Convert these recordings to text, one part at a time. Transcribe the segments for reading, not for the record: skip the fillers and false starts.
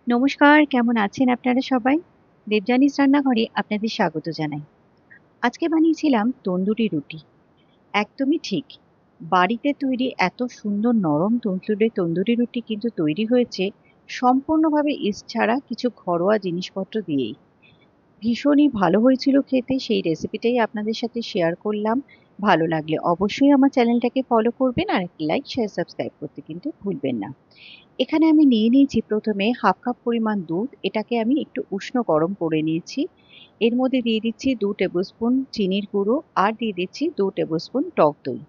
নমস্কার, কেমন আছেন আপনারা সবাই? দেবযানীস রান্নাঘরে আপনাদের স্বাগত জানাই। আজকে বানিয়েছিলাম তন্দুরি রুটি। একদমই ঠিক। বাড়িতে তৈরি এত সুন্দর নরম তুলতুলে তন্দুরি রুটি কিন্তু তৈরি হয়েছে সম্পূর্ণভাবে ইস্ট ছাড়া কিছু ঘরোয়া জিনিসপত্র দিয়েই। ভীষণই ভালো হয়েছিল খেতে, সেই রেসিপিটাই আপনাদের সাথে শেয়ার করলাম। ভালো লাগলে অবশ্যই আমার চ্যানেলটাকে ফলো করবেন আর লাইক, শেয়ার, সাবস্ক্রাইব করতে কিন্তু ভুলবেন না। এখানে আমি নিয়ে নিয়েছি প্রথমে হাফ কাপ পরিমাণ দুধ। এটাকে আমি একটু উষ্ণ গরম করে নিয়েছি। এর মধ্যে দিয়ে দিচ্ছি 2 টেবিলস্পুন চিনির গুঁড়ো আর দিয়ে দিচ্ছি 2 টেবিলস্পুন টক দই।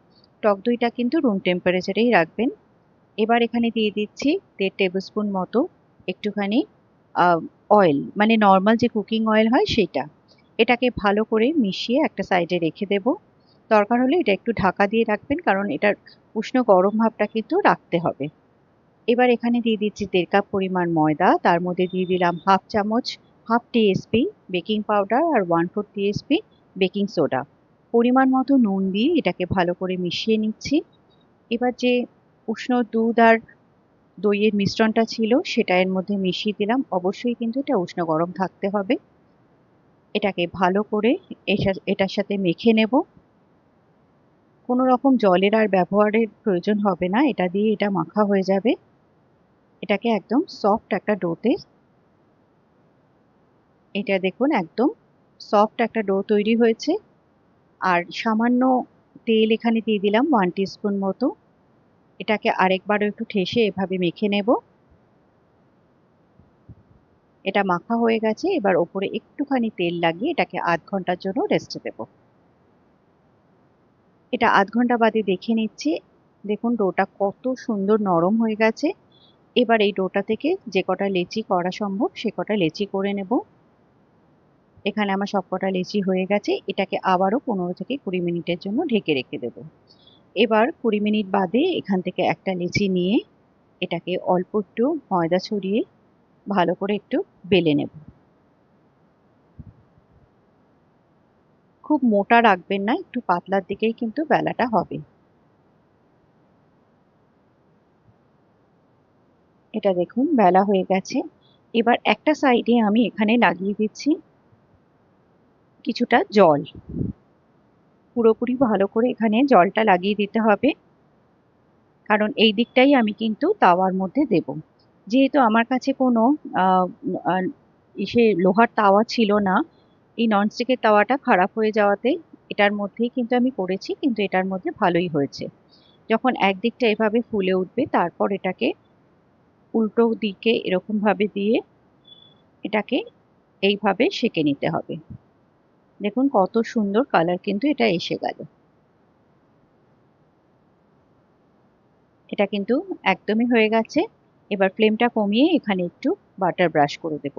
টক দইটা কিন্তু রুম টেম্পারেচারেই রাখবেন। এবার এখানে দিয়ে দিচ্ছি 1.5 টেবিলস্পুন মতো একটুখানি অয়েল, মানে নর্মাল যে কুকিং অয়েল হয় সেটা। এটাকে ভালো করে মিশিয়ে একটা সাইডে রেখে দেব। দরকার হলে এটা একটু ঢাকা দিয়ে রাখবেন, কারণ এটার উষ্ণ গরম ভাবটা কিন্তু রাখতে হবে। এবার এখানে দিয়ে দিচ্ছি 1.5 কাপ পরিমাণ ময়দা। তার মধ্যে দিয়ে দিলাম হাফ টিএসপি বেকিং পাউডার আর 1/4 টিএসপি বেকিং সোডা। পরিমাণ মতো নুন দিয়ে এটাকে ভালো করে মিশিয়ে নিচ্ছি। এবার যে উষ্ণ দুধ আর দইয়ের মিশ্রণটা ছিল সেটা এর মধ্যে মিশিয়ে দিলাম। অবশ্যই কিন্তু এটা উষ্ণ গরম থাকতে হবে। এটাকে ভালো করে এটার সাথে মেখে নেব। কোনো রকম জলের আর ব্যবহারের প্রয়োজন হবে না, এটা দিয়ে এটা মাখা হয়ে যাবে। এটাকে একদম সফট একটা ডোতে, এটা দেখুন একদম সফট একটা ডো তৈরি হয়েছে। আর সামান্য তেল এখানে দিয়ে দিলাম 1 টিস্পুন মতো। এটাকে আরেকবারও একটু ঠেসে এভাবে মেখে নেব। এটা মাখা হয়ে গেছে। এবার ওপরে একটুখানি তেল লাগিয়ে এটাকে আধ ঘন্টার জন্য রেস্টে দেব। এটা আধ ঘন্টা বাদে দেখে নিচ্ছি। দেখুন ডোটা কত সুন্দর নরম হয়ে গেছে। এবার এই ডোটা থেকে যে কটা লেচি করা সম্ভব সে কটা লেচি করে নেব। এখানে আমার সবকটা লেচি হয়ে গেছে। এটাকে আবারও 15 থেকে 20 মিনিটের জন্য ঢেকে রেখে দেব। এবার 20 মিনিট বাদে এখান থেকে একটা লেচি নিয়ে এটাকে অল্প একটু ময়দা ছড়িয়ে ভালো করে একটু বেলে নেব। খুব মোটা রাখবেন না, একটু পাতলার দিকেই কিন্তু বেলাটা হবে। এটা দেখুন বেলা হয়ে গেছে। এবার একটা সাইডে আমি এখানে লাগিয়ে দিচ্ছি কিছুটা জল। পুরোপুরি ভালো করে এখানে জলটা লাগিয়ে দিতে হবে, কারণ এই দিকটাই আমি কিন্তু তাওয়ার মধ্যে দেব। যেহেতু আমার কাছে কোনো আহ, আহ, লোহার তাওয়া ছিল না, এই ননস্টিকের তাওয়াটা খারাপ হয়ে যাওয়াতে এটার মধ্যেই কিন্তু আমি করেছি, কিন্তু এটার মধ্যে ভালোই হয়েছে। যখন একদিকটা এভাবে ফুলে উঠবে তারপর এটাকে উল্টো দিকে এরকম ভাবে দিয়ে এটাকে এইভাবে সেঁকে নিতে হবে। দেখুন কত সুন্দর কালার কিন্তু এটা এসে গেল। এটা কিন্তু একদমই হয়ে গেছে। এবার ফ্লেমটা কমিয়ে এখানে একটু বাটার ব্রাশ করে দেব।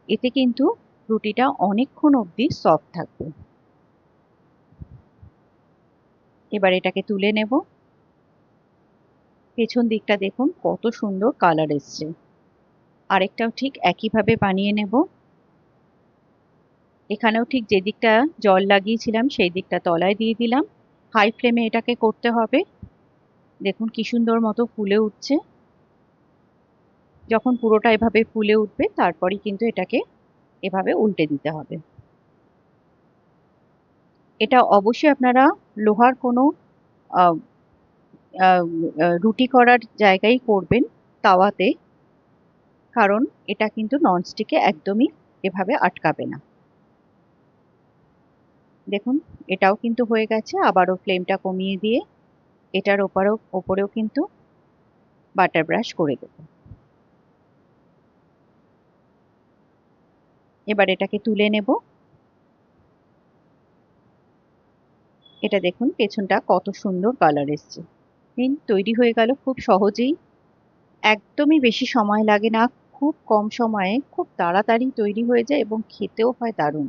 এতে কিন্তু রুটিটা অনেকক্ষণ অবধি সফট থাকবে। এবার এটাকে তুলে নেব। পেছন দিকটা দেখুন কত সুন্দর কালার এসছে। আরেকটাও ঠিক একইভাবে বানিয়ে নেব। এখানেও ঠিক যে দিকটা জল লাগিয়েছিলাম সেই দিকটা তলায় দিয়ে দিলাম। হাই ফ্লেমে এটাকে করতে হবে। দেখুন কি সুন্দর মতো ফুলে উঠছে। যখন পুরোটা এভাবে ফুলে উঠবে তারপরই কিন্তু এটাকে এভাবে উল্টে দিতে হবে। এটা অবশ্যই আপনারা লোহার কোনো আহ, আহ, রুটি করার জায়গায় করবেন, তাওয়াতে, কারণ এটা কিন্তু ননস্টিকে একদমই এভাবে আটকাবে না। দেখুন এটাও কিন্তু হয়ে গেছে। আবারও ফ্লেমটা কমিয়ে দিয়ে এটার ওপরেও কিন্তু বাটার ব্রাশ করে দেব। এবার এটাকে তুলে নেব। এটা দেখুন পেছনটা কত সুন্দর কালার এসছে। তৈরি হয়ে গেল খুব সহজেই। একদমই বেশি সময় লাগে না। খুব কম সময়ে খুব তাড়াতাড়ি তৈরি হয়ে যায় এবং খেতেও হয় দারুণ।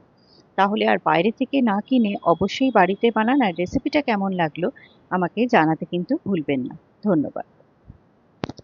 তাহলে আর বাইরে থেকে না কিনে অবশ্যই বাড়িতে বানান। আর রেসিপিটা কেমন লাগলো আমাকে জানাতে কিন্তু ভুলবেন না। ধন্যবাদ।